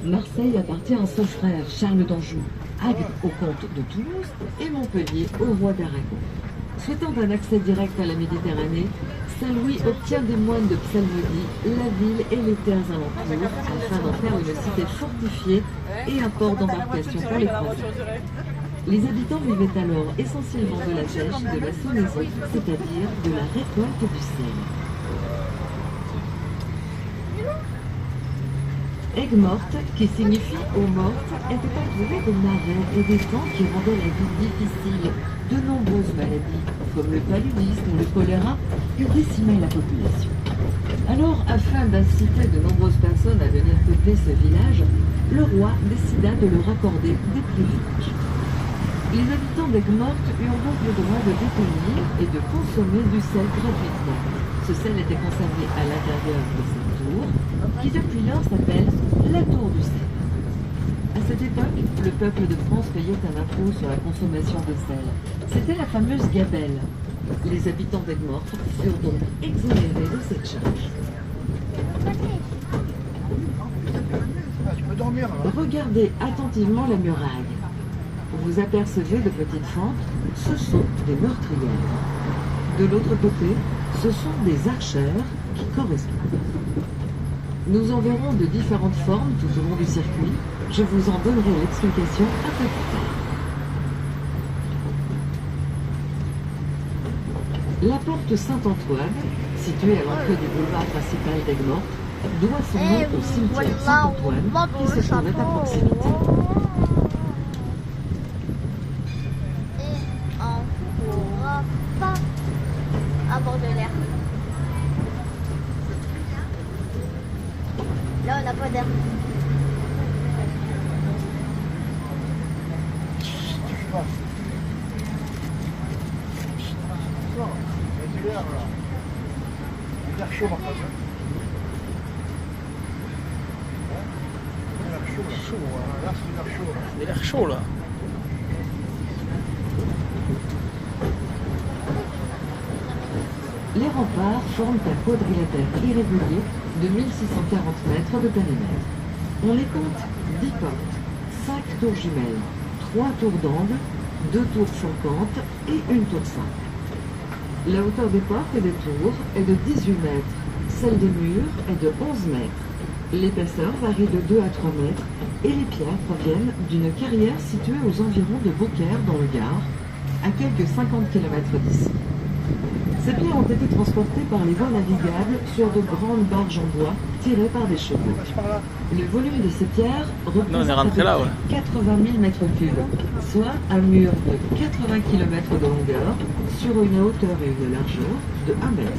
Marseille appartient à son frère Charles d'Anjou, Agde au comte de Toulouse et Montpellier au roi d'Aragon. Souhaitant un accès direct à la Méditerranée, Saint-Louis obtient des moines de Psalmodie la ville et les terres alentours afin d'en faire une cité fortifiée et un port d'embarcation pour les croisières. Les habitants vivaient alors essentiellement de la pêche, de la sonnaison, c'est-à-dire de la récolte du sel. Aigues-Mortes, qui signifie eau morte, était entourée de marais et d'étangs qui rendaient la vie difficile. De nombreuses maladies, comme le paludisme ou le choléra, décimaient la population. Alors, afin d'inciter de nombreuses personnes à venir peupler ce village, le roi décida de leur accorder des privilèges. Les habitants d'Aigues-Mortes eurent donc le droit de détenir et de consommer du sel gratuitement. Ce sel était conservé à l'intérieur de cette tour, qui depuis lors s'appelle la tour du sel. À cette époque, le peuple de France payait un impôt sur la consommation de sel. C'était la fameuse gabelle. Les habitants d'Aigues-Mortes furent donc exonérés de cette charge. Regardez attentivement la muraille. Vous apercevez de petites fentes, ce sont des meurtrières. De l'autre côté, ce sont des archères qui correspondent. Nous en verrons de différentes formes tout au long du circuit. Je vous en donnerai l'explication un peu plus tard. La porte Saint-Antoine, située à l'entrée du boulevard principal d'Aigues-Mortes, doit son nom au cimetière Saint-Antoine qui se trouvait à proximité. À bord de l'air. Là, on n'a pas d'air. Il a l'air chaud là. Les remparts forment un quadrilatère irrégulier de 1640 mètres de périmètre. On les compte 10 portes, 5 tours jumelles, 3 tours d'angle, 2 tours flanquantes et une tour simple. La hauteur des portes et des tours est de 18 mètres, celle des murs est de 11 mètres. L'épaisseur varie de 2 à 3 mètres et les pierres proviennent d'une carrière située aux environs de Beaucaire dans le Gard, à quelques 50 km d'ici. Ces pierres ont été transportées par les voies navigables sur de grandes barges en bois tirées par des chevaux. Le volume de ces pierres représente 80 000 mètres cubes, soit un mur de 80 km de longueur sur une hauteur et une largeur de 1 mètre.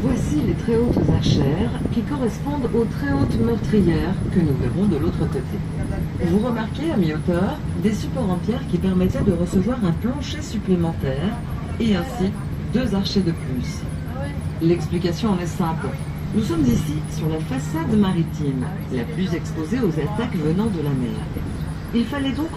Voici les très hautes archères qui correspondent aux très hautes meurtrières que nous verrons de l'autre côté. Vous remarquez à mi-hauteur des supports en pierre qui permettaient de recevoir un plancher supplémentaire et ainsi 2 archers de plus. L'explication en est simple. Nous sommes ici sur la façade maritime, la plus exposée aux attaques venant de la mer. Il fallait donc